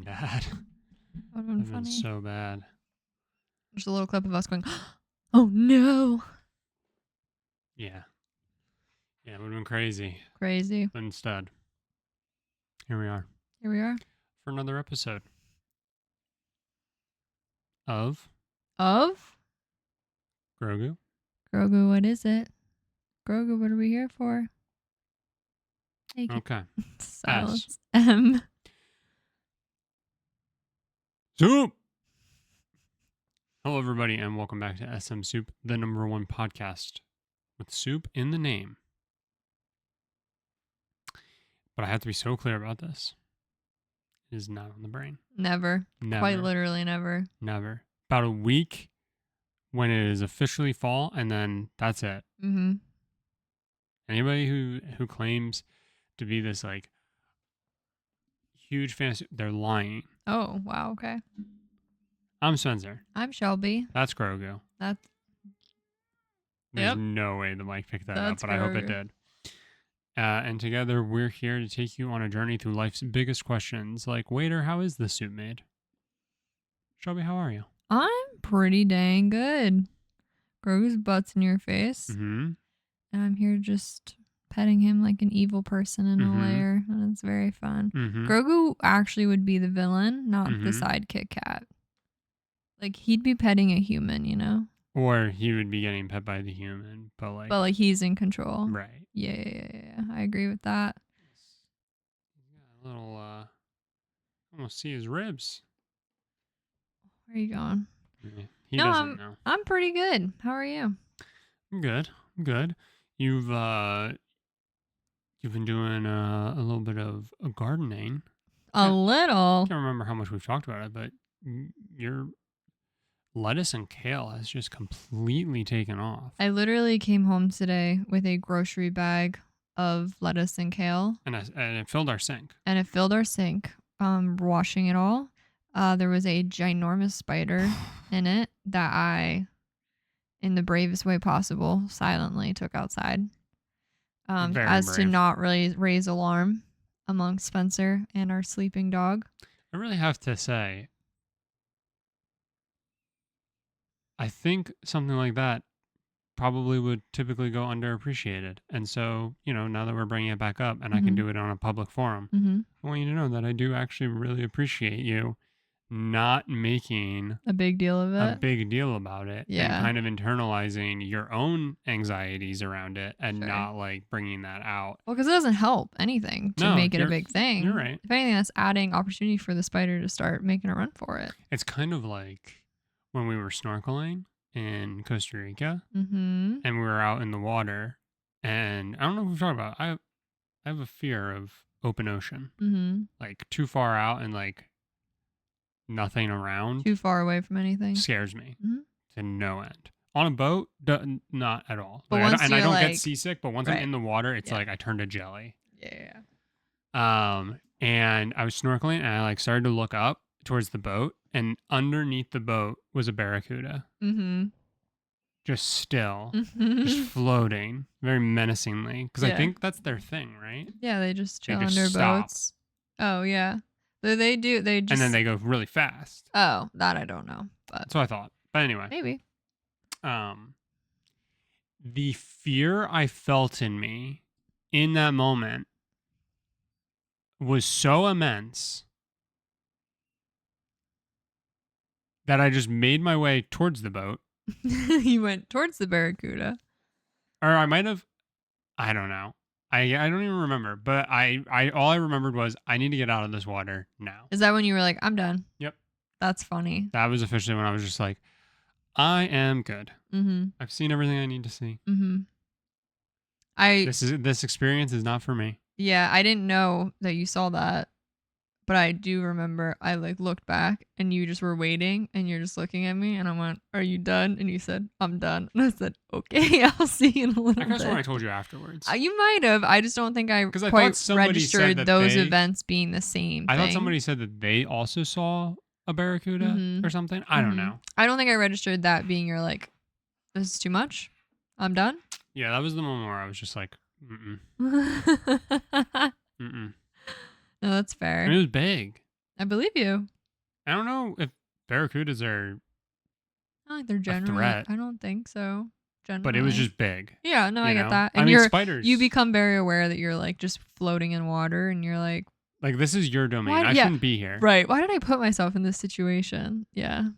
been bad. That would have been Been funny. so bad. There's a little clip of us going, oh no. Yeah. Yeah, it would have been crazy. Crazy. But instead, here we are. Here we are. For another episode of Grogu. Grogu, what is it? Grogu, what are we here for? Okay. Silence. Soup! Hello, everybody, and welcome back to SMSoup, the #1 podcast with soup in the name. But I have to be so clear about this. It is not on the brain. Never. Quite literally never. Never. About a week when it is officially fall, and then that's it. Mm-hmm. Anybody who claims to be this like huge fan, they're lying. Oh, wow. Okay. I'm Spencer. I'm Shelby. That's Grogu. There's Yep. no way the mic picked that up, That's but I hope it Grogu. did. And together we're here to take you on a journey through life's biggest questions, like, waiter, how is this soup made? Shelby, how are you? I'm pretty dang good. Grogu's butt's in your face. Mm-hmm. And I'm here just petting him like an evil person in a lair. And it's very fun. Mm-hmm. Grogu actually would be the villain, not the sidekick cat. Like, he'd be petting a human, you know? Or he would be getting pet by the human, but like he's in control. right. Yeah. I agree with that. He's got a little almost see his ribs. Where are you going? Yeah, he doesn't know. I'm pretty good. How are you? I'm good. You've been doing a little bit of gardening. A little. I can't remember how much we've talked about it, but your lettuce and kale has just completely taken off. I literally came home today with a grocery bag of lettuce and kale. And it filled our sink. Washing it all. There was a ginormous spider in it that I, in the bravest way possible, silently took outside. To not really raise alarm among Spencer and our sleeping dog. I really have to say, I think something like that probably would typically go underappreciated. And so, now that we're bringing it back up and I can do it on a public forum, I want you to know that I do actually really appreciate you not making a big deal of it. About it. Yeah. And kind of internalizing your own anxieties around it and not like bringing that out. Well, because it doesn't help anything to make it a big thing. You're right. If anything, that's adding opportunity for the spider to start making a run for it. It's kind of like when we were snorkeling in Costa Rica and we were out in the water, and I don't know if we've talked about it. I have a fear of open ocean. Like too far out and like nothing around. Too far away from anything. Scares me to no end. On a boat, not at all. But I don't get seasick, but once I'm in the water, it's like I turn to jelly. Yeah. And I was snorkeling and I started to look up towards the boat, and underneath the boat was a barracuda. Just still, just floating very menacingly. Because I think that's their thing, right? Yeah, they just chill under boats. Oh, yeah. They do. They just... And then they go really fast. Oh, that I don't know. But that's what I thought. But anyway. Maybe. The fear I felt in me in that moment was so immense that I just made my way towards the boat. You went towards the barracuda. Or I might have, I don't know. I don't even remember, but I all I remembered was I need to get out of this water now. Is that when you were like, I'm done? Yep. That's funny. That was officially when I was just like, I am good. I've seen everything I need to see. This experience is not for me. Yeah, I didn't know that you saw that, but I do remember I looked back and you just were waiting and you're just looking at me and I went, are you done? And you said, I'm done. And I said, okay, I'll see you in a little bit. I guess when I told you afterwards. You might have. I just don't think I quite registered those events being the same thing. I thought somebody said that they also saw a barracuda or something. I don't know. I don't think I registered that being your this is too much. I'm done. Yeah, that was the moment where I was just like, No, that's fair. I mean, it was big. I believe you. I don't know if barracudas are I don't think they're generally. threat. I don't think so. Generally. But it was just big. Yeah, no, I get that. And spiders. You become very aware that you're like just floating in water, and you're like, this is your domain. I shouldn't be here. Right. Why did I put myself in this situation? Yeah.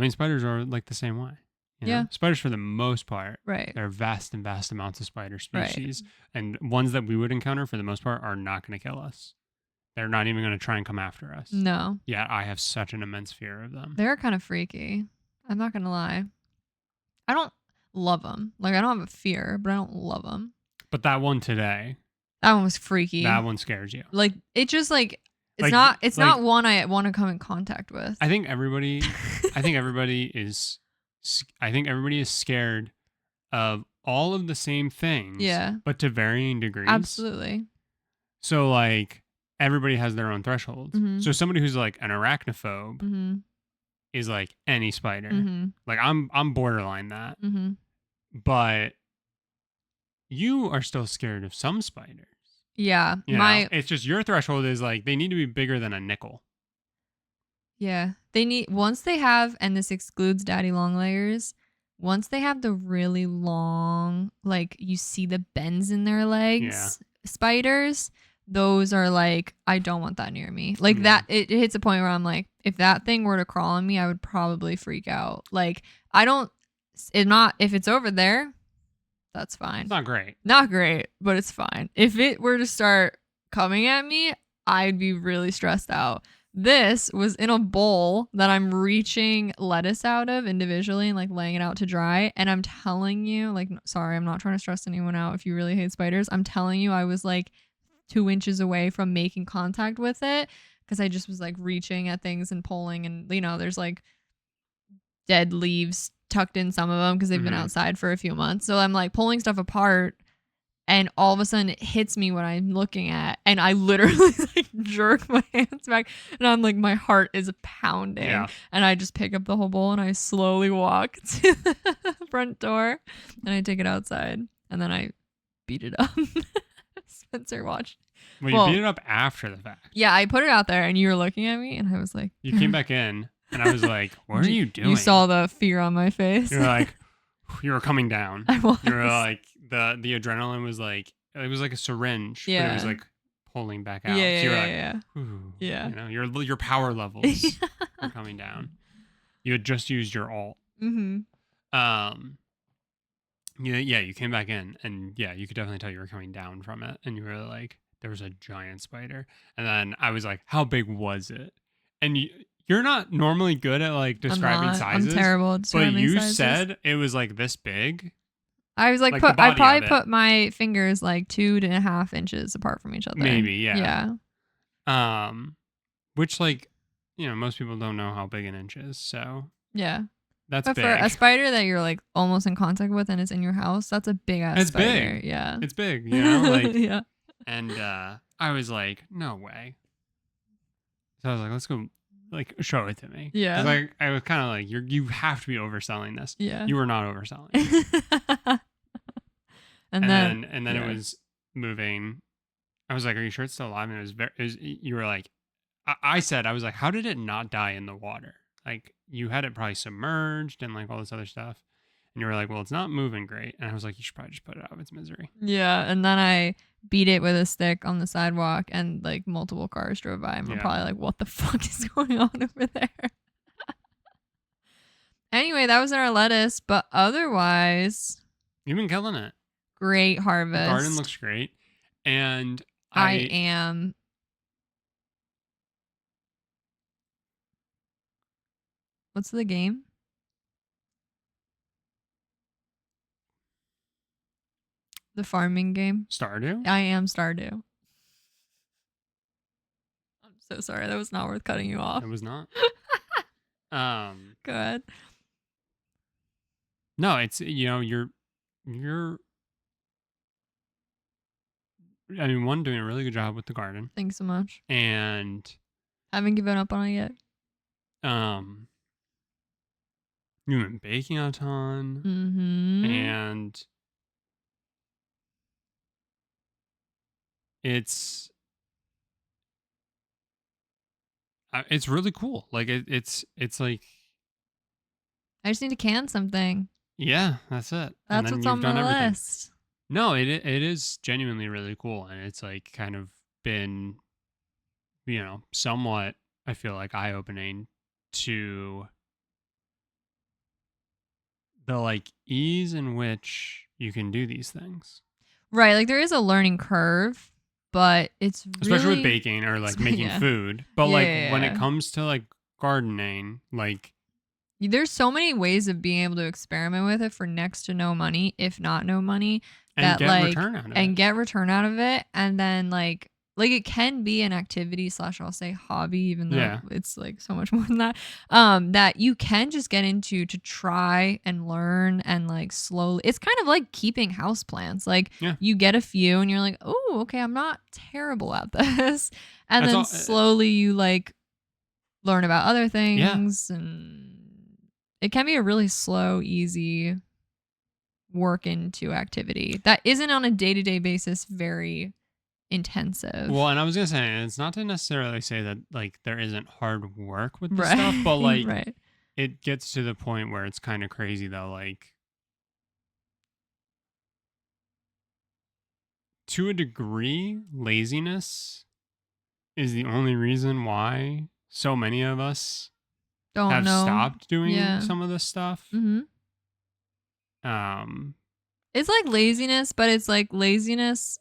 Spiders are like the same way. Yeah. Spiders, for the most part, right. There are vast and vast amounts of spider species, and ones that we would encounter, for the most part, are not going to kill us. They're not even going to try and come after us. No. Yeah, I have such an immense fear of them. They're kind of freaky. I'm not going to lie. I don't love them. Like, I don't have a fear, but I don't love them. But that one today. That one was freaky. That one scares you. Like, it just like, it's not one I want to come in contact with. I think everybody is scared of all of the same things. Yeah. But to varying degrees. Absolutely. So like everybody has their own thresholds. Mm-hmm. So somebody who's like an arachnophobe mm-hmm. is like any spider. Mm-hmm. Like I'm borderline that. Mm-hmm. But you are still scared of some spiders. Yeah. It's just your threshold is like they need to be bigger than a nickel. Yeah. Once they have, and this excludes daddy long legs, once they have the really long, like you see the bends in their legs, spiders, those are like, I don't want that near me. Like that, it hits a point where I'm like, if that thing were to crawl on me, I would probably freak out. Like, if it's over there, that's fine. It's not great. Not great, but it's fine. If it were to start coming at me, I'd be really stressed out. This was in a bowl that I'm reaching lettuce out of individually and like laying it out to dry. And I'm telling you, like, sorry, I'm not trying to stress anyone out if you really hate spiders. I'm telling you, I was like 2 inches away from making contact with it because I just was like reaching at things and pulling. And, there's like dead leaves tucked in some of them because they've been outside for a few months. So I'm like pulling stuff apart. And all of a sudden it hits me what I'm looking at. And I literally like jerk my hands back. And I'm like, my heart is pounding. Yeah. And I just pick up the whole bowl and I slowly walk to the front door. And I take it outside. And then I beat it up. Spencer watched. Well, you beat it up after the fact. Yeah, I put it out there and you were looking at me. And I was like. You came back in. And I was like, what are you doing? You saw the fear on my face. You're like, you were coming down. I was. You were like. The adrenaline was like, it was like a syringe, but it was like pulling back out. Yeah, so you're your power levels were coming down. You had just used your alt. Mm-hmm. You came back in, and you could definitely tell you were coming down from it, and you were like, there was a giant spider, and then I was like, how big was it? And you're not normally good at like describing sizes. I'm terrible at describing sizes. But you said it was like this big. I was like I probably put my fingers like 2.5 inches apart from each other. Maybe, yeah. Yeah. Which like, most people don't know how big an inch is, so. Yeah. That's big. But for a spider that you're like almost in contact with and it's in your house, that's a big ass spider. It's big. Yeah. It's big, like. Yeah. And I was like, no way. So I was like, let's go. Like, show it to me. Yeah. Like, I was kind of like, you have to be overselling this. Yeah. You were not overselling. and then it was moving. I was like, are you sure it's still alive? And you were like, I said, I was like, how did it not die in the water? Like, you had it probably submerged and like all this other stuff. And you were like, well, it's not moving great. And I was like, you should probably just put it out of its misery. Yeah. And then I beat it with a stick on the sidewalk and like multiple cars drove by and we're probably like, what the fuck is going on over there? Anyway, that was our lettuce. But otherwise. You've been killing it. Great harvest. The garden looks great. And I am. What's the game? The farming game. Stardew? I am Stardew. I'm so sorry. That was not worth cutting you off. It was not. Go ahead. No, it's, you're one, doing a really good job with the garden. Thanks so much. And haven't given up on it yet. You've been baking a ton. Mm-hmm. And it's It's really cool. Like it's like I just need to can something. Yeah, that's it. And That's then what's you've on done my everything. list. No, it is genuinely really cool, and it's like kind of been, somewhat, I feel like, eye opening to the like ease in which you can do these things. Right, like there is a learning curve, but it's Especially with really baking or like making yeah. food. But Yeah, like yeah, when it yeah. comes to like gardening, like There's so many ways of being able to experiment with it for next to no money, if not no money, and that get like return out of it. and get return out of it, and then like it can be an activity slash I'll say hobby, even though Yeah. it's like so much more than that. That you can just get into to try and learn and like slowly. It's kind of like keeping houseplants. Like Yeah. you get a few and you're like, oh, okay, I'm not terrible at this, and That's then all. slowly you like learn about other Yeah. things, and it can be a really slow, easy work into activity that isn't on a day-to-day basis very Well, intensive. and I was gonna say, it's not to necessarily say that like there isn't hard work with this stuff, Right. but like Right. it gets to the point where it's kind of crazy though. Like to a degree, laziness is the only reason why so many of us Don't have know. stopped doing Yeah. some of this stuff. Mhm. Um, It's like laziness, but it's like laziness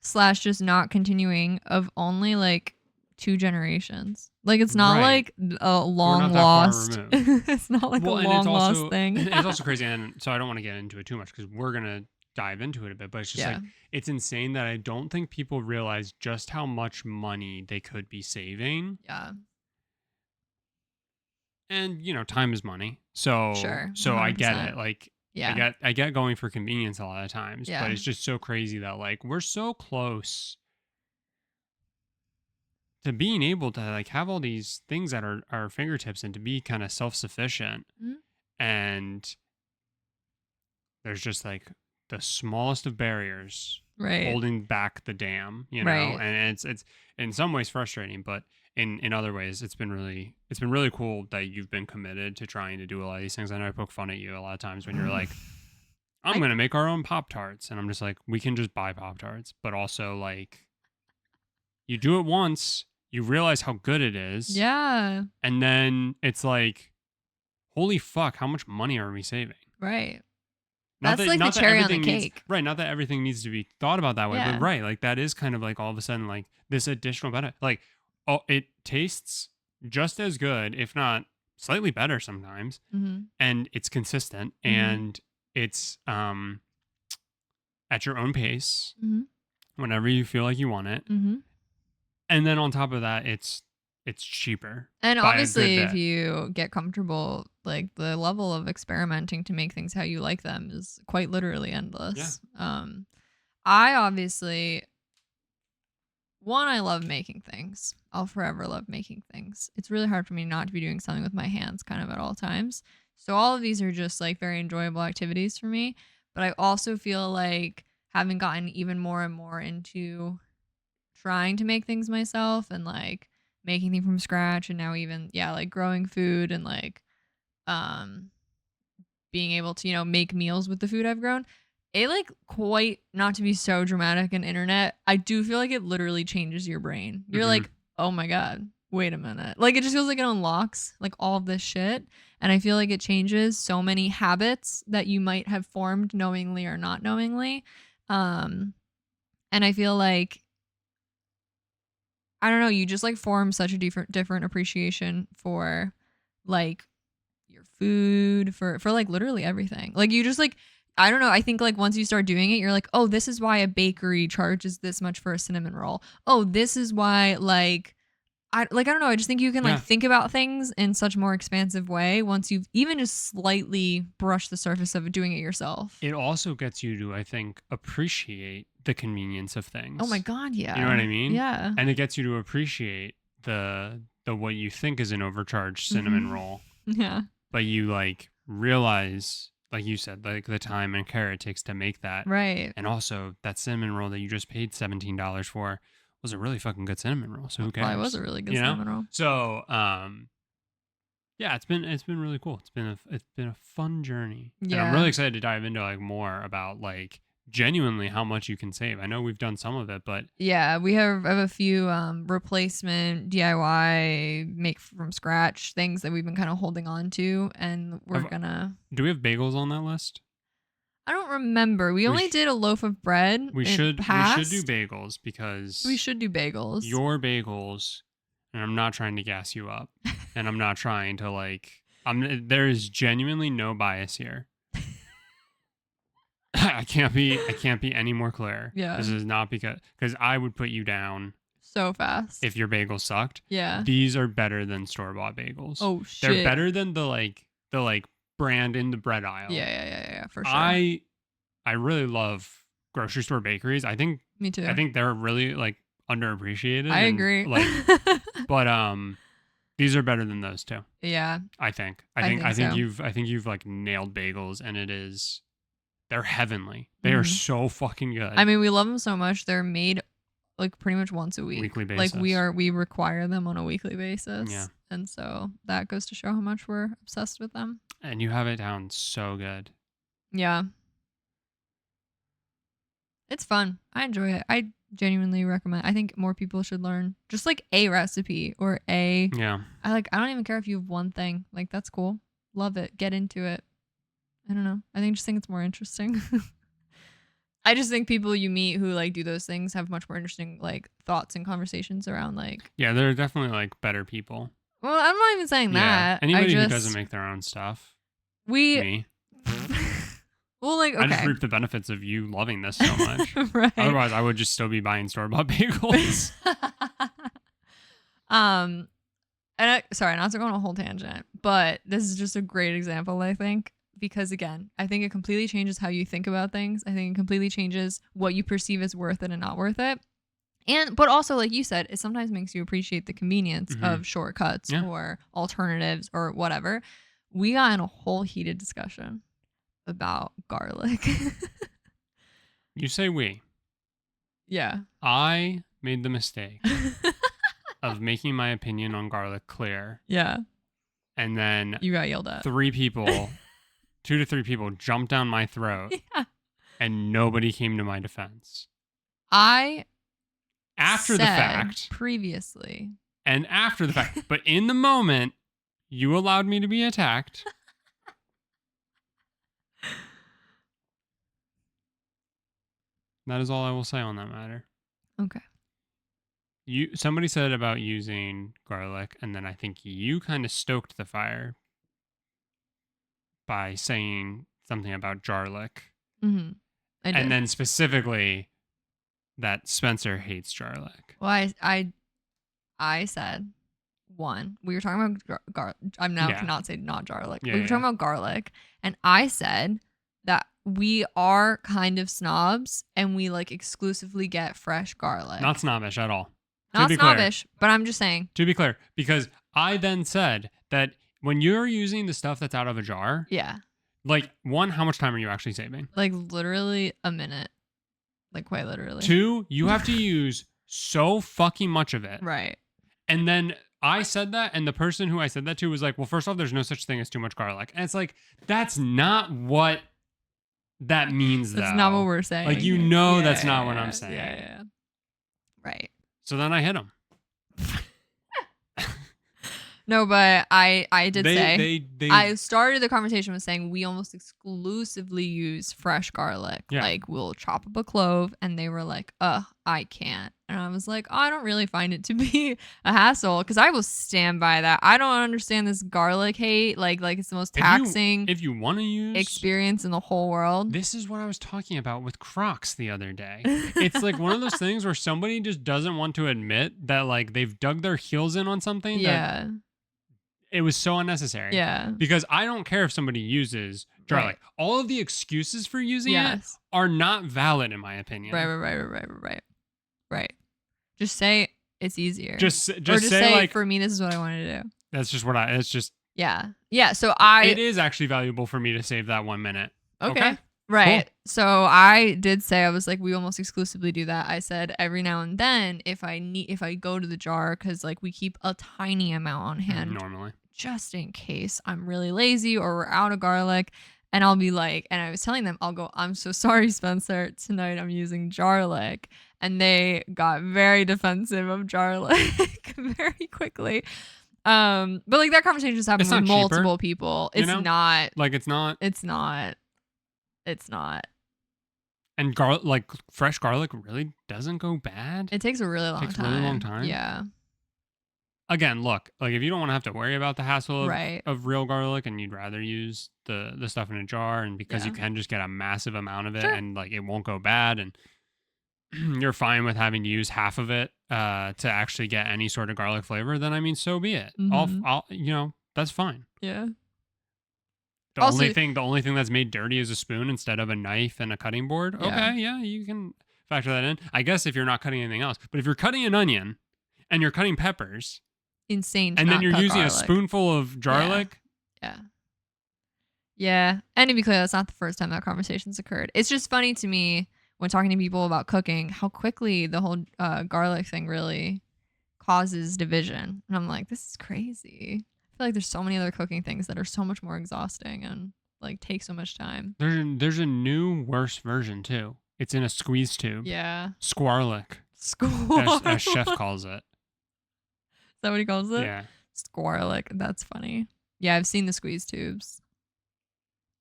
slash just not continuing of only like 2 generations. Like it's not right. like a We're long not that far lost. removed. It's not like a Well, and long lost thing. it's also crazy, and so I don't want to get into it too much because we're gonna dive into it a bit. But it's just Yeah. like it's insane that I don't think people realize just how much money they could be saving. Yeah. And time is money, so Sure. I get 100%. it. Like Yeah. I get going for convenience a lot of times, but Yeah. it's just so crazy that like we're so close to being able to like have all these things at our fingertips and to be kind of self-sufficient, Mhm. and there's just like the smallest of barriers Right. holding back the dam, Right. and it's in some ways frustrating, but in other ways it's been really cool that you've been committed to trying to do a lot of these things. I know I poke fun at you a lot of times when you're like, I'm I gonna make our own Pop Tarts, and I'm just like, we can just buy Pop Tarts, but also like you do it once, you realize how good it is, yeah. and then it's like, holy fuck, how much money are we saving? Right. That's like the cherry on the Everything needs cake. right, not that everything needs to be thought about that way, but Yeah. right, like that is kind of like all of a sudden like this additional benefit. Like, oh, it tastes just as good, if not slightly better sometimes, Mhm. and it's consistent, Mhm. and it's at your own pace Mhm. whenever you feel like you want it. Mhm. And then on top of that, it's cheaper And by a good obviously if bit. you get comfortable, like the level of experimenting to make things how you like them is quite literally Yeah. endless. I obviously one, I love making things. I'll forever love making things. It's really hard for me not to be doing something with my hands kind of at all times. So all of these are just like very enjoyable activities for me. But I also feel like having gotten even more and more into trying to make things myself and like making things from scratch, and now even yeah, like growing food and like um being able to, make meals with the food I've grown. It like quite not to be so dramatic and internet. I do feel like it literally changes your brain. You're Hmm. like, "Oh my god, wait a minute." Like it just feels like it unlocks like all of this shit, and I feel like it changes so many habits that you might have formed knowingly or not knowingly. Um and I feel like I don't know, you just like form such a different appreciation for like your food, for like literally everything. Like you just like I don't know, I think like once you start doing it, you're like, "Oh, this is why a bakery charges this much for a cinnamon roll. Oh, this is why like I don't know, I just think you can like Yeah. think about things in such a more expansive way once you've even just slightly brushed the surface of doing it yourself." It also gets you to, I think, appreciate the convenience of Oh my things. god, You know what yeah. I mean? Yeah. And it gets you to appreciate the what you think is an overcharged cinnamon Mhm. roll, Yeah. but you like realize, like you said, like the time and care it takes to make that. Right. And also that cinnamon roll that you just paid $17 for was a really fucking good cinnamon roll. So who cares? Probably was a really good cinnamon roll. So, yeah, it's been really cool. It's been a fun journey. Yeah. And I'm really excited to dive into like more about like genuinely how much you can save. I know we've done some of it, but yeah, we have a few replacement DIY make from scratch things that we've been kind of holding on to, and we're gonna. Do we have bagels on that list? I don't remember. We only did a loaf of bread. We should do bagels because we should do bagels. Your bagels, and I'm not trying to gas you up, and I'm not trying to like. There is genuinely no bias here. I can't be any more clear. Yeah. This is not because I would put you down so fast if your bagels sucked. Yeah. These are better than store-bought bagels. Oh shit. They're better than the brand in the bread aisle. Yeah, for sure. I really love grocery store bakeries. I think me too. I think they're really like underappreciated. I agree. But these are better than those too. Yeah. I think you've like nailed bagels, and they're heavenly. They are so fucking good. I mean, we love them so much. They're made like pretty much once a week. Weekly basis. Like we require them on a weekly basis. Yeah. And so that goes to show how much we're obsessed with them. And you have it down so good. Yeah. It's fun. I enjoy it. I genuinely recommend. I think more people should learn just like a recipe or a. Yeah. I don't even care if you have one thing. Like that's cool. Love it. Get into it. I don't know. I just think it's more interesting. I just think people you meet who like do those things have much more interesting like thoughts and conversations around like. Yeah, they're definitely like better people. Well, I'm not even saying that. Anybody who doesn't make their own stuff. Me. Well, like okay. I just reap the benefits of you loving this so much. Right. Otherwise, I would just still be buying store-bought bagels. Sorry, not to go on a whole tangent, but this is just a great example, I think. Because again, I think it completely changes how you think about things. I think it completely changes what you perceive as worth it and not worth it. But also, like you said, it sometimes makes you appreciate the convenience of shortcuts or alternatives or whatever. We got in a whole heated discussion about garlic. You say we. Yeah. I made the mistake of making my opinion on garlic clear. Yeah. And then you got yelled at. 2 to 3 people jumped down my throat. Yeah. And nobody came to my defense. After the fact. Previously. And after the fact. But in the moment, you allowed me to be attacked. That is all I will say on that matter. Okay. Somebody said about using garlic, and then I think you kind of stoked the fire by saying something about garlic. Mm-hmm. And then specifically that Spencer hates garlic. Well, I said one. We were talking about garlic. I'm now cannot say not garlic. We were talking about garlic, and I said that we are kind of snobs and we like exclusively get fresh garlic. Not snobbish at all. Not snobbish, but I'm just saying. To be clear, because I then said that when you're using the stuff that's out of a jar, like one, how much time are you actually saving? Like literally a minute. Like quite literally. 2, you have to use so fucking much of it. Right. And then I said that, and the person who I said that to was like, well, first off, there's no such thing as too much garlic. And it's like, that's not what that means, though. That's not what we're saying. Like, that's not what I'm saying. Yeah. Right. So then I hit him. No, but I did say I started the conversation with saying we almost exclusively use fresh garlic. Yeah. Like we'll chop up a clove, and they were like, I can't. And I was like, I don't really find it to be a hassle because I will stand by that. I don't understand this garlic hate. Like it's the most taxing if you want to use experience in the whole world. This is what I was talking about with Crocs the other day. It's like one of those things where somebody just doesn't want to admit that like they've dug their heels in on something. Yeah. It was so unnecessary. Yeah. Because I don't care if somebody uses garlic. Right. All of the excuses for using it are not valid in my opinion. Right. Just say it's easier. Just say like, for me, this is what I want to do. That's just what it's just. Yeah. So it is actually valuable for me to save that 1 minute. Okay. Right. Cool. So I did say, I was like, we almost exclusively do that. I said every now and then if I go to the jar, because like we keep a tiny amount on hand normally, just in case I'm really lazy or we're out of garlic. And I'll be like, and I was telling them, I'll go, I'm so sorry, Spencer. Tonight I'm using jarlic. And they got very defensive of jarlic very quickly. But like that conversation just happens with multiple people. It's not. Like it's not. It's not. It's not. And like fresh garlic really doesn't go bad. It takes a really long time. Takes a really long time. Yeah. Again, look, like if you don't want to have to worry about the hassle of real garlic and you'd rather use the stuff in a jar, and because you can just get a massive amount of it and like it won't go bad, and you're fine with having to use half of it to actually get any sort of garlic flavor, then I mean, so be it. I'll that's fine. Yeah. The only thing that's made dirty is a spoon instead of a knife and a cutting board. Yeah. Okay, yeah, you can factor that in. I guess if you're not cutting anything else. But if you're cutting an onion and you're cutting peppers, insane. And then you're using a spoonful of jarlic. Yeah. And to be clear, that's not the first time that conversation's occurred. It's just funny to me when talking to people about cooking, how quickly the whole garlic thing really causes division. And I'm like, this is crazy. I feel like there's so many other cooking things that are so much more exhausting and like take so much time. There's a new worse version too. It's in a squeeze tube. Yeah. Squarlic. As chef calls it. Is that what he calls it? Yeah. Squarlic. That's funny. Yeah, I've seen the squeeze tubes.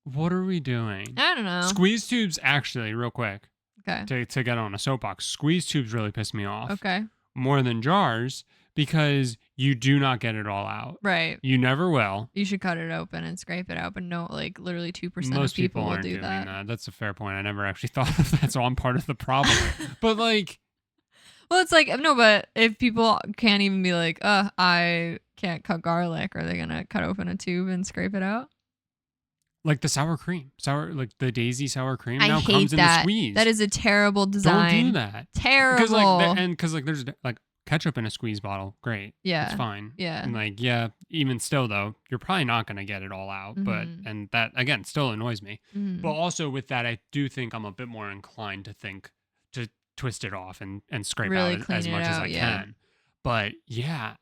What are we doing? I don't know. Squeeze tubes, actually, real quick. Okay. To get on a soapbox, squeeze tubes really piss me off. Okay. More than jars, because you do not get it all out. Right. You never will. You should cut it open and scrape it out, but no, like literally 2% Most of people will aren't do doing that. That's a fair point. I never actually thought of that, so I'm part of the problem. But like... Well, it's like, no, but if people can't even be like, I can't cut garlic, are they going to cut open a tube and scrape it out? Like the sour cream. Like the Daisy sour cream now comes in the squeeze. That is a terrible design. Don't do that. Terrible. Because like there's like ketchup in a squeeze bottle. Great. Yeah. It's fine. Yeah. And like, yeah, even still though, you're probably not going to get it all out. Mm-hmm. And that, again, still annoys me. Mm-hmm. But also with that, I do think I'm a bit more inclined to twist it off and scrape really out as much as I can. But yeah,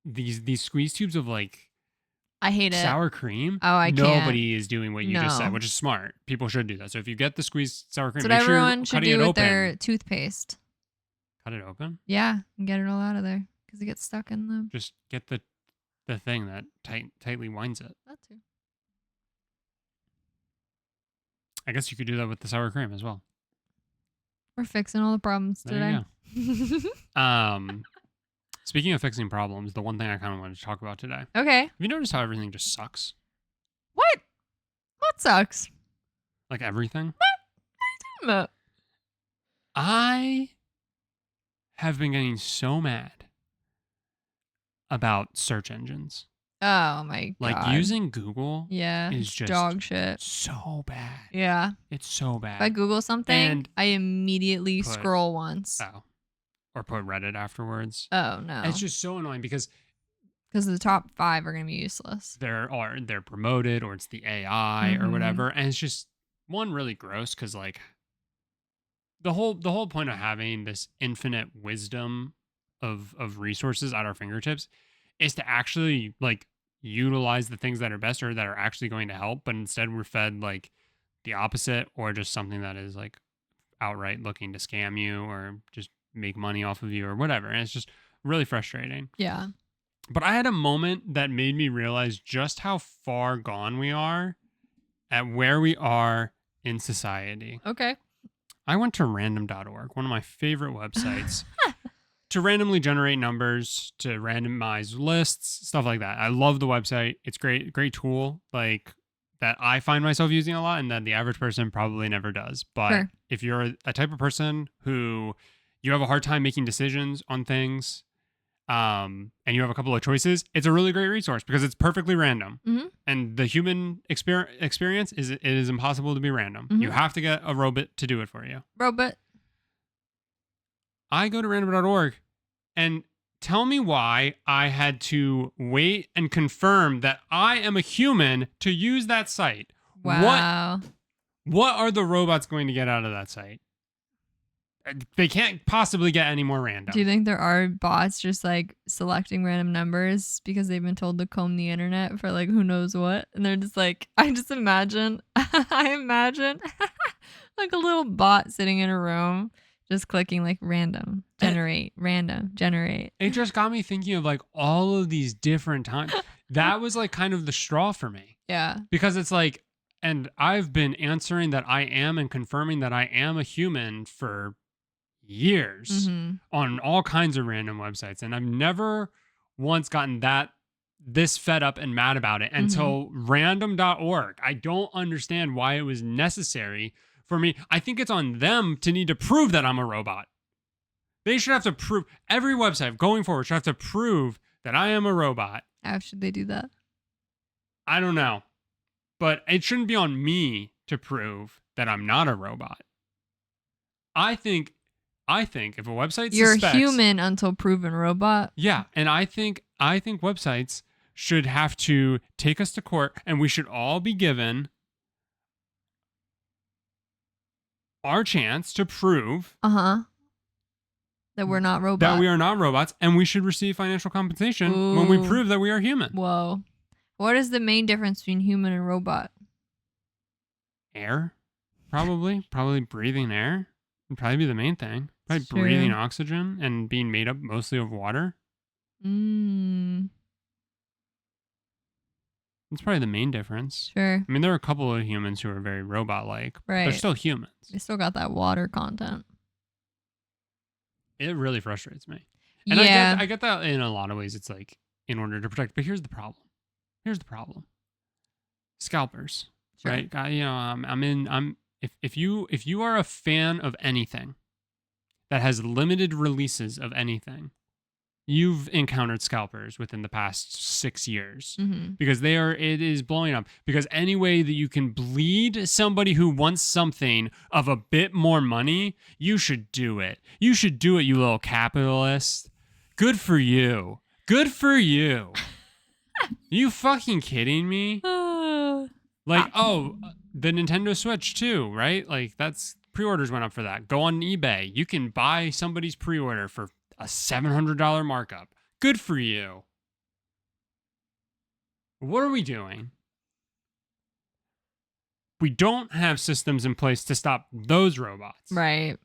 these squeeze tubes of like I hate it. Sour cream. Oh, I can't. Nobody is doing what you just said, which is smart. People should do that. So if you get the squeezed sour cream, that's make what sure everyone you're should cutting do it with open. their toothpaste. Cut it open? Yeah, and get it all out of there because it gets stuck in the. Just get the thing that tightly winds it. That too. I guess you could do that with the sour cream as well. We're fixing all the problems today. There you go. Speaking of fixing problems, the one thing I kind of wanted to talk about today. Okay. Have you noticed how everything just sucks? What? What sucks? Like everything? What are you talking about? I have been getting so mad about search engines. Oh my god. Like using Google is just dog shit. So bad. Yeah. It's so bad. If I Google something, I immediately scroll once. Oh. Or put Reddit afterwards. Oh no. It's just so annoying because the top 5 are going to be useless. They're promoted or it's the AI or whatever. And it's just one really gross because like the whole point of having this infinite wisdom of resources at our fingertips is to actually like utilize the things that are best or that are actually going to help. But instead we're fed like the opposite or just something that is like outright looking to scam you or just make money off of you or whatever. And it's just really frustrating. Yeah. But I had a moment that made me realize just how far gone we are at where we are in society. Okay. I went to random.org, one of my favorite websites, to randomly generate numbers, to randomize lists, stuff like that. I love the website. It's great tool like that I find myself using a lot and that the average person probably never does. But if you're a type of person who you have a hard time making decisions on things, and you have a couple of choices, it's a really great resource because it's perfectly random. Mm-hmm. And the human experience it is impossible to be random. Mm-hmm. You have to get a robot to do it for you. Robot. I go to random.org and tell me why I had to wait and confirm that I am a human to use that site. Wow. What are the robots going to get out of that site? They can't possibly get any more random. Do you think there are bots just like selecting random numbers because they've been told to comb the internet for like who knows what? And they're just like, I imagine like a little bot sitting in a room just clicking like random, generate, random, generate. It just got me thinking of like all of these different times. That was like kind of the straw for me. Yeah. Because it's like, and I've been answering that I am and confirming that I am a human for years on all kinds of random websites. And I've never once gotten this fed up and mad about it until random.org. I don't understand why it was necessary for me. I think it's on them to need to prove that I'm a robot. They should have to prove, every website going forward should have to prove that I am a robot. How should they do that? I don't know. But it shouldn't be on me to prove that I'm not a robot. I think if a website you're human until proven robot. Yeah, and I think websites should have to take us to court, and we should all be given our chance to prove that we're not robots. That we are not robots, and we should receive financial compensation when we prove that we are human. Whoa. What is the main difference between human and robot? Air, probably. Probably breathing air would probably be the main thing. Probably breathing oxygen and being made up mostly of water. That's probably the main difference. Sure. I mean, there are a couple of humans who are very robot-like. Right. They're still humans. They still got that water content. It really frustrates me. And I get that in a lot of ways. It's like in order to protect. But here's the problem. Scalpers, sure. Right? You know, if you are a fan of anything that has limited releases of anything, you've encountered scalpers within the past 6 years because it is blowing up. Because any way that you can bleed somebody who wants something of a bit more money, you should do it. You should do it, you little capitalist. Good for you. Good for you. You fucking kidding me? Like, the Nintendo Switch too, right? Like that's pre-orders went up for that. Go on eBay. You can buy somebody's pre-order for a $700 markup. Good for you. What are we doing? We don't have systems in place to stop those robots. Right.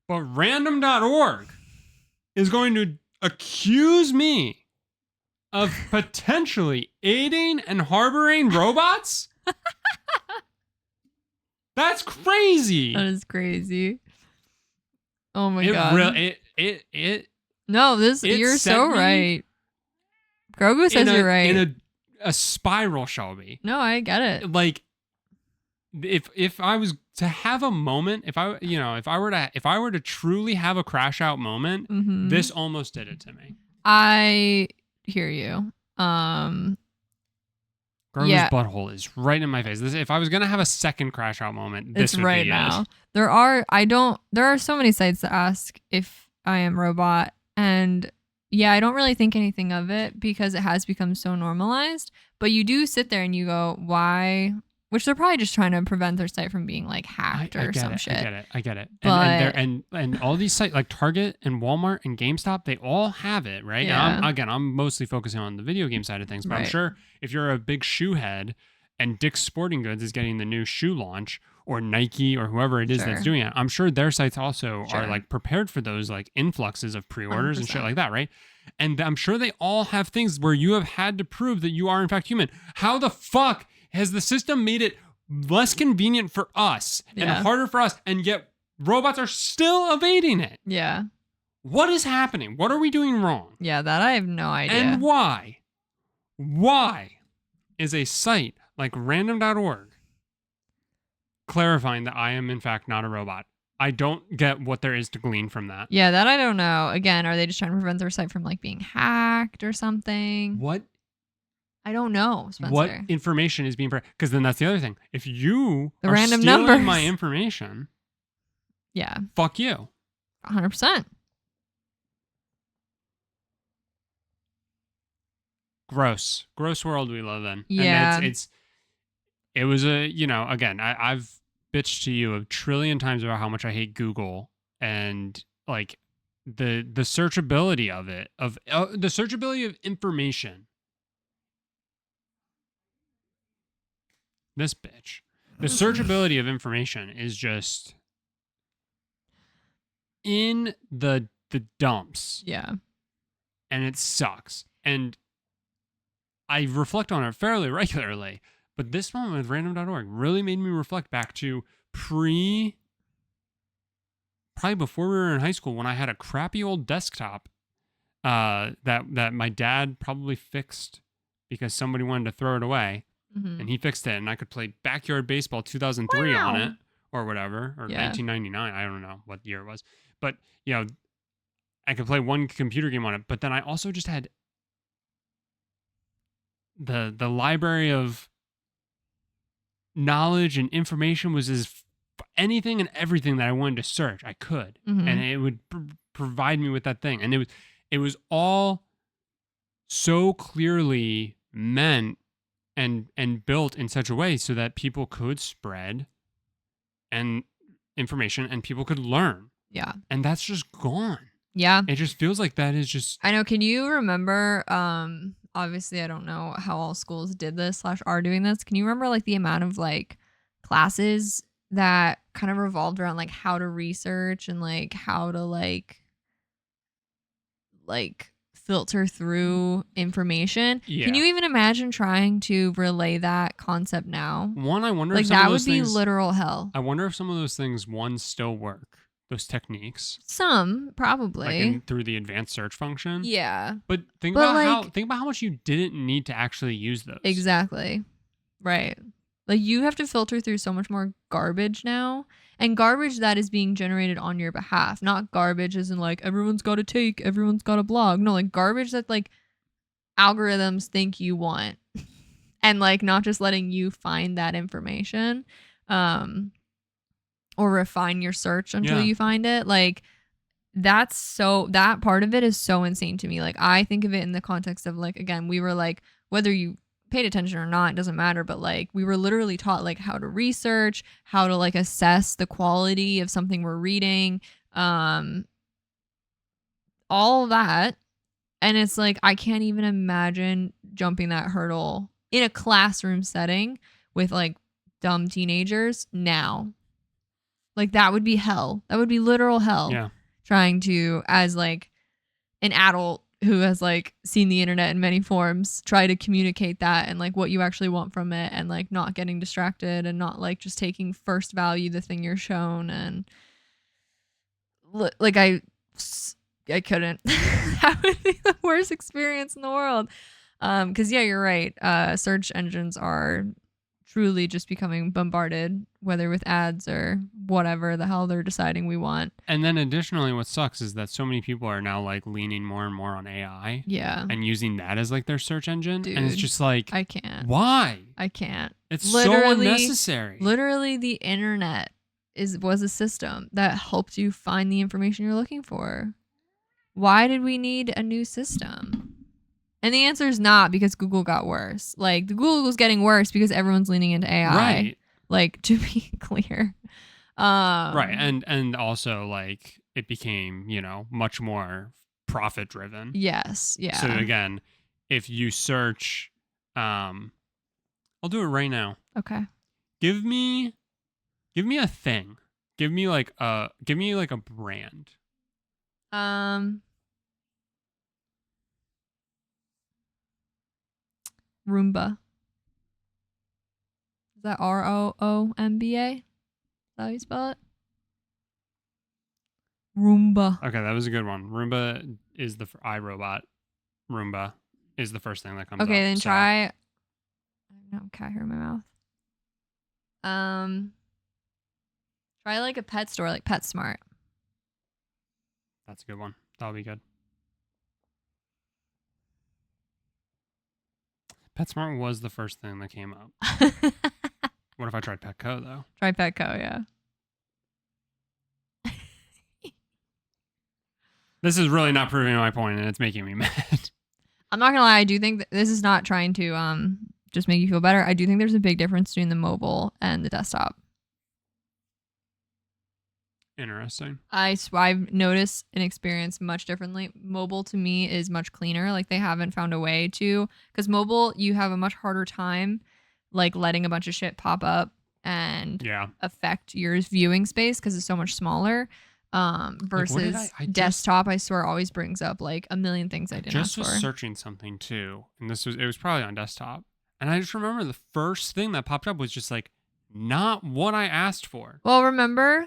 But random.org is going to accuse me of potentially aiding and harboring robots? That's crazy. That is crazy. Oh my god. You're so right. Grogu says you're right. In a spiral, Shelby. No, I get it. Like if I was to have a moment, if I were to truly have a crash out moment, this almost did it to me. I hear you. Grogu's butthole is right in my face. If I was gonna have a second crash out moment, this would right be now. It. There are so many sites that ask if I am robot, and I don't really think anything of it because it has become so normalized. But you do sit there and you go, why? Which they're probably just trying to prevent their site from being like hacked or some shit. I get it. But, and all these sites like Target and Walmart and GameStop, they all have it, right? Yeah. And I'm mostly focusing on the video game side of things, but I'm sure if you're a big shoe head and Dick's Sporting Goods is getting the new shoe launch, or Nike or whoever it is that's doing it, I'm sure their sites also are like prepared for those like influxes of pre-orders 100%. And shit like that, right? And I'm sure they all have things where you have had to prove that you are in fact human. How the fuck has the system made it less convenient for us and harder for us, and yet robots are still evading it? Yeah. What is happening? What are we doing wrong? Yeah, that I have no idea. And why? Why is a site like random.org clarifying that I am in fact not a robot? I don't get what there is to glean from that. Yeah, that I don't know. Again, are they just trying to prevent their site from like being hacked or something? What? I don't know, Spencer. What information is being... Because then that's the other thing. If you are random stealing numbers. My information... Yeah. Fuck you. 100%. Gross world we live in. Yeah. And it's it was again, I've bitched to you a trillion times about how much I hate Google and like the searchability of it, the searchability of information. This bitch. The searchability of information is just in the dumps. Yeah. And it sucks. And I reflect on it fairly regularly. But this one with random.org really made me reflect back to probably before we were in high school, when I had a crappy old desktop that my dad probably fixed because somebody wanted to throw it away. And he fixed it, and I could play Backyard Baseball 2003 on it or whatever, or 1999. I don't know what year it was. But, I could play one computer game on it. But then I also just had the library of knowledge and information was anything and everything that I wanted to search. I could, and it would provide me with that thing. And it was all so clearly meant and built in such a way so that people could spread and information and people could learn. Yeah. And that's just gone. Yeah. It just feels like that is just... I know. Can you remember, obviously I don't know how all schools did this / are doing this. Can you remember like the amount of like classes that kind of revolved around like how to research and like how to like filter through information? Yeah. Can you even imagine trying to relay that concept now? One, I wonder like if some that of those would be things, literal hell. I wonder if some of those things still work. Those techniques. Some probably. Like through the advanced search function. Yeah. But think about how much you didn't need to actually use those. Exactly. Right. Like you have to filter through so much more garbage now, and garbage that is being generated on your behalf, not garbage as in like everyone's got a blog. No, like garbage that like algorithms think you want, and like not just letting you find that information, or refine your search until you find it. Like that part of it is so insane to me. Like I think of it in the context of like, again, we were like, whether you paid attention or not, it doesn't matter, but like we were literally taught like how to research, how to like assess the quality of something we're reading, all that. And it's like I can't even imagine jumping that hurdle in a classroom setting with like dumb teenagers now. Like that would be hell. That would be literal hell. Yeah. Trying to, as like an adult who has like seen the internet in many forms, try to communicate that and like what you actually want from it, and like not getting distracted and not like just taking first value the thing you're shown. And like I couldn't. That would be the worst experience in the world. Because yeah, you're right. Search engines are truly just becoming bombarded, whether with ads or whatever the hell they're deciding we want. And then additionally, what sucks is that so many people are now like leaning more and more on AI. Yeah. And using that as like their search engine. Dude, and it's just like, I can't. Why? I can't. It's so unnecessary. Literally, the internet was a system that helped you find the information you're looking for. Why did we need a new system? And the answer is not because Google got worse. Like, the Google was getting worse because everyone's leaning into AI. Right. Like, to be clear. Right. And also, like, it became, much more profit driven. Yes. Yeah. So, again, if you search, I'll do it right now. Okay. Give me a thing. Give me like a brand. Roomba. Is that Roomba? Is that how you spell it? Roomba. Okay, that was a good one. Roomba is the iRobot. Roomba is the first thing that comes up. Okay, then try. I don't know, cat hair in my mouth. Try like a pet store, like PetSmart. That's a good one. That'll be good. PetSmart was the first thing that came up. What if I tried Petco, though? Try Petco, yeah. This is really not proving my point, and it's making me mad. I'm not gonna lie, I do think that this is not trying to just make you feel better. I do think there's a big difference between the mobile and the desktop. Interesting. I've noticed and experienced much differently. Mobile to me is much cleaner. Like they haven't found a way to, because mobile you have a much harder time like letting a bunch of shit pop up and affect your viewing space because it's so much smaller. Versus like desktop, I swear always brings up like a million things I didn't ask for. Just was searching something too, and it was probably on desktop, and I just remember the first thing that popped up was just like not what I asked for. Well, remember.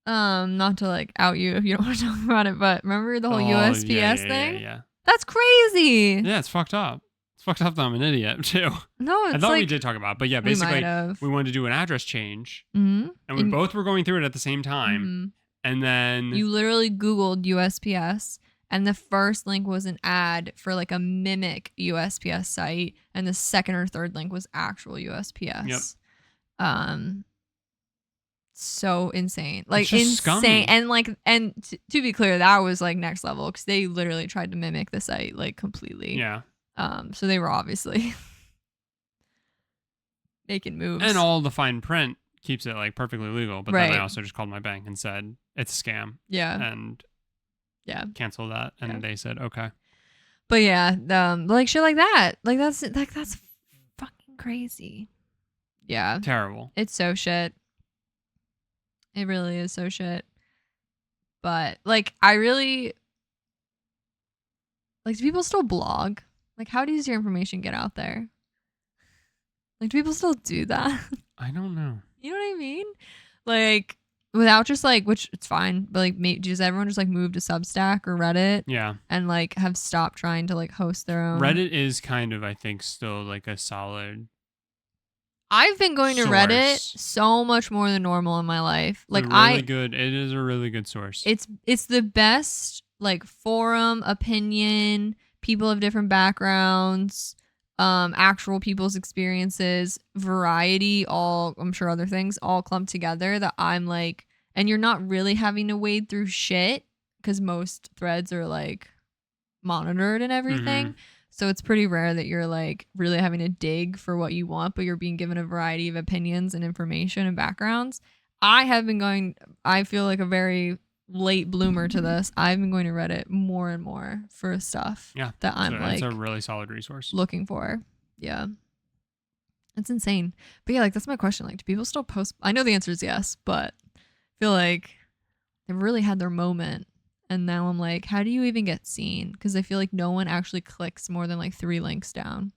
Not to like out you if you don't want to talk about it, but remember the whole USPS thing? Yeah. That's crazy. Yeah, it's fucked up. It's fucked up that I'm an idiot too. No, it's I thought we did talk about it, but yeah, basically we wanted to do an address change, and we both were going through it at the same time, and then you literally Googled USPS, and the first link was an ad for like a mimic USPS site, and the second or third link was actual USPS. Yep. So insane, like insane, scummy. And like, and to be clear, that was like next level because they literally tried to mimic the site like completely. Yeah. So they were obviously making moves, and all the fine print keeps it like perfectly legal. But then I also just called my bank and said it's a scam. Yeah. And cancel that, and they said okay. But yeah, like shit like that, like that's fucking crazy. Yeah. Terrible. It's so shit. It really is so shit. But like I really like, do people still blog? Like how does your information get out there? Like do people still do that? I don't know. You know what I mean? Like without just like, which it's fine, but like does everyone just like move to Substack or Reddit? Yeah. And like have stopped trying to like host their own. Reddit is kind of, I think, still like a solid. I've been going to Reddit so much more than normal in my life. Like good. It is a really good source. It's the best like forum, opinion, people of different backgrounds, actual people's experiences, variety, all I'm sure other things all clumped together that I'm like, and you're not really having to wade through shit because most threads are like monitored and everything. So it's pretty rare that you're like really having to dig for what you want, but you're being given a variety of opinions and information and backgrounds. I feel like a very late bloomer to this. I've been going to Reddit more and more for stuff that I'm like, it's a really solid resource looking for. Yeah. It's insane. But yeah, like that's my question. Like, do people still post? I know the answer is yes, but I feel like they've really had their moment. And now I'm like, how do you even get seen? Because I feel like no one actually clicks more than like 3 links down.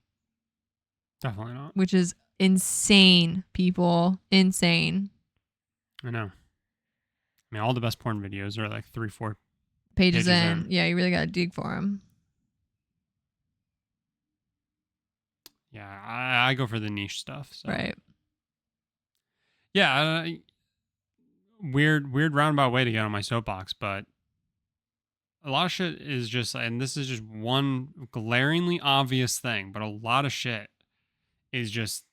Definitely not. Which is insane, people. Insane. I know. I mean, all the best porn videos are like 3-4 pages in. Yeah, you really got to dig for them. Yeah, I go for the niche stuff. So. Right. Yeah, weird roundabout way to get on my soapbox, but a lot of shit is just, and this is just one glaringly obvious thing, but a lot of shit is just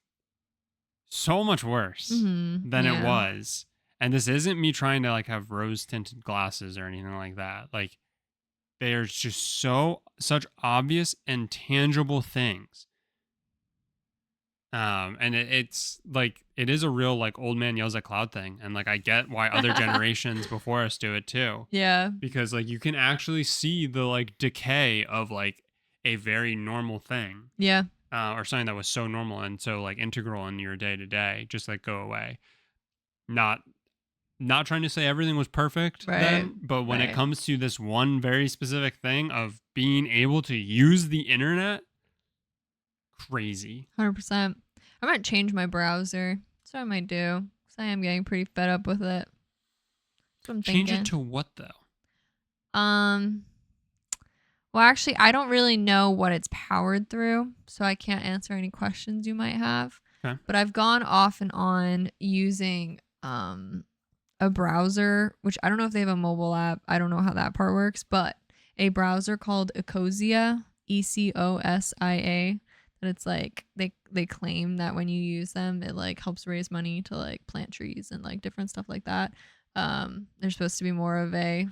so much worse than it was. And this isn't me trying to like have rose tinted glasses or anything like that. Like there's just such obvious and tangible things. And it's like, it is a real like old man yells at cloud thing. And like, I get why other generations before us do it too. Yeah. Because like, you can actually see the like decay of like a very normal thing. Yeah. Or something that was so normal and so like integral in your day to day, just like go away. Not trying to say everything was perfect then, but when it comes to this one very specific thing of being able to use the internet, crazy. 100%. I might change my browser. That's what I might do. Because I am getting pretty fed up with it. That's what I'm thinking. Change it to what though? Well, actually, I don't really know what it's powered through, so I can't answer any questions you might have. Okay. But I've gone off and on using a browser, which I don't know if they have a mobile app. I don't know how that part works, but a browser called Ecosia, Ecosia. That it's like they claim that when you use them, it like helps raise money to like plant trees and like different stuff like that. They're supposed to be more of a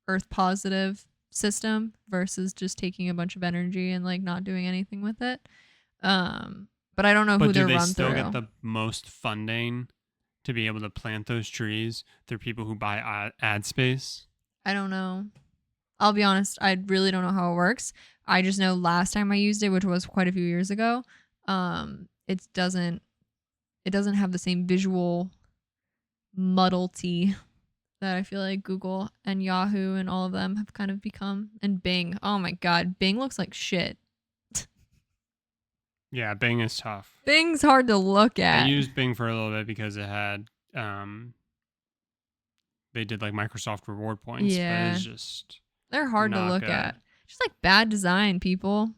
earth positive system versus just taking a bunch of energy and like not doing anything with it. But I don't know who they're run through. But do they still get the most funding to be able to plant those trees through people who buy ad space? I don't know. I'll be honest, I really don't know how it works. I just know last time I used it, which was quite a few years ago, it doesn't have the same visual muddlety that I feel like Google and Yahoo and all of them have kind of become. And Bing. Oh my God. Bing looks like shit. Yeah, Bing is tough. Bing's hard to look at. I used Bing for a little bit because it had, they did like Microsoft reward points. Yeah. But it's just... They're hard to look at. Just like bad design, people.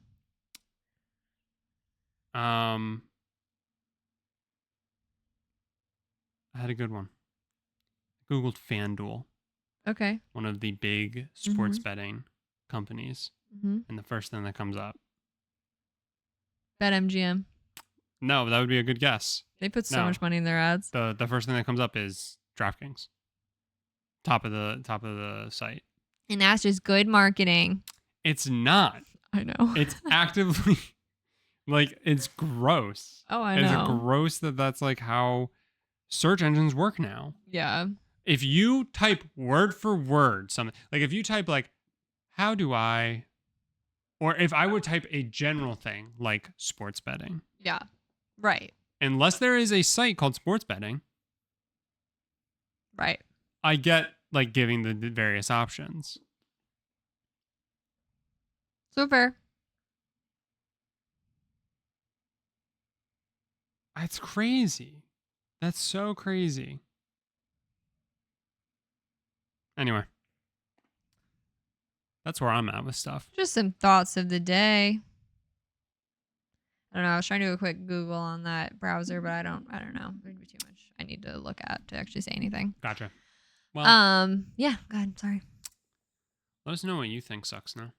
I had a good one. Googled FanDuel. Okay. One of the big sports betting companies. And the first thing that comes up. BetMGM. No, that would be a good guess. They put so much money in their ads. The first thing that comes up is DraftKings. Top of the site. And that's just good marketing. It's not. I know. It's actively like, it's gross. Oh, I know. It's gross that's like how search engines work now. Yeah. If you type word for word something, like if you type like, how do I, or if I would type a general thing like sports betting. Yeah. Right. Unless there is a site called sports betting. Right. I get like giving the various options. So fair. It's crazy. That's so crazy. Anyway. That's where I'm at with stuff. Just some thoughts of the day. I don't know. I was trying to do a quick Google on that browser, but I don't know. There'd be too much I need to look at to actually say anything. Gotcha. Well, yeah, go ahead. Sorry. Let us know what you think sucks now.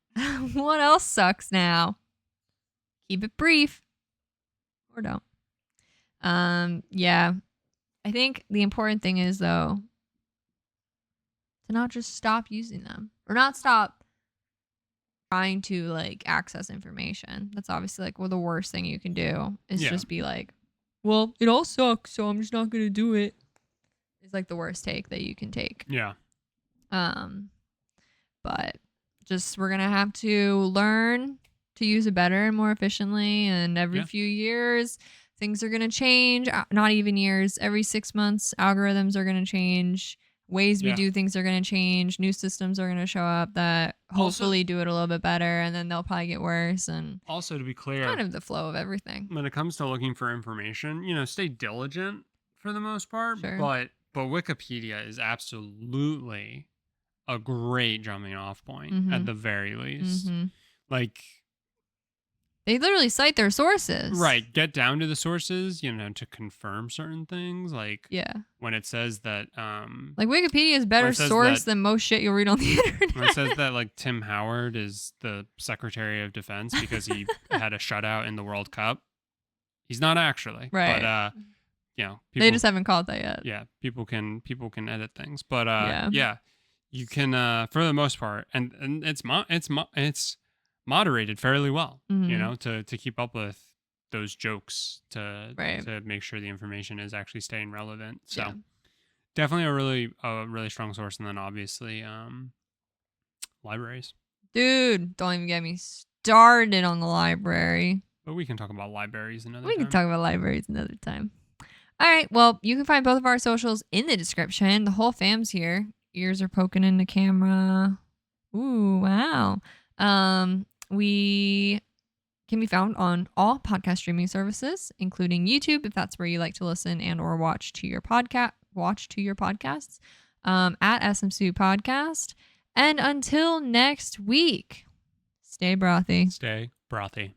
What else sucks now? Keep it brief. Or don't. Yeah. I think the important thing is, though, to not just stop using them. Or not stop trying to, like, access information. That's obviously, like, the worst thing you can do is just be like, well, it all sucks, so I'm just not going to do it. It's, like, the worst take that you can take. Yeah. But just we're going to have to learn to use it better and more efficiently. And every few years, things are going to change. Not even years. Every 6 months, algorithms are going to change. Ways we do things are going to change. New systems are going to show up that hopefully do it a little bit better, and then they'll probably get worse. And also, to be clear, kind of the flow of everything. When it comes to looking for information, stay diligent for the most part. Sure. But Wikipedia is absolutely a great jumping off point at the very least. Like, they literally cite their sources. Right. Get down to the sources, to confirm certain things. Like, when it says that... like, Wikipedia is better source than most shit you'll read on the internet. When it says that, like, Tim Howard is the Secretary of Defense because he had a shutout in the World Cup. He's not actually. Right. But, people, they just haven't called that yet. Yeah. People can edit things. But, you can, for the most part, and it's moderated fairly well, to keep up with those jokes to make sure the information is actually staying relevant. So definitely a really strong source. And then obviously libraries. Dude, don't even get me started on the library. But we can talk about libraries another time. We can talk about libraries another time. All right. Well, you can find both of our socials in the description. The whole fam's here. Ears are poking in the camera. Ooh, wow. We can be found on all podcast streaming services, including YouTube, if that's where you like to listen and or watch to your podcasts, at SMSoup Podcast. And until next week, stay brothy. Stay brothy.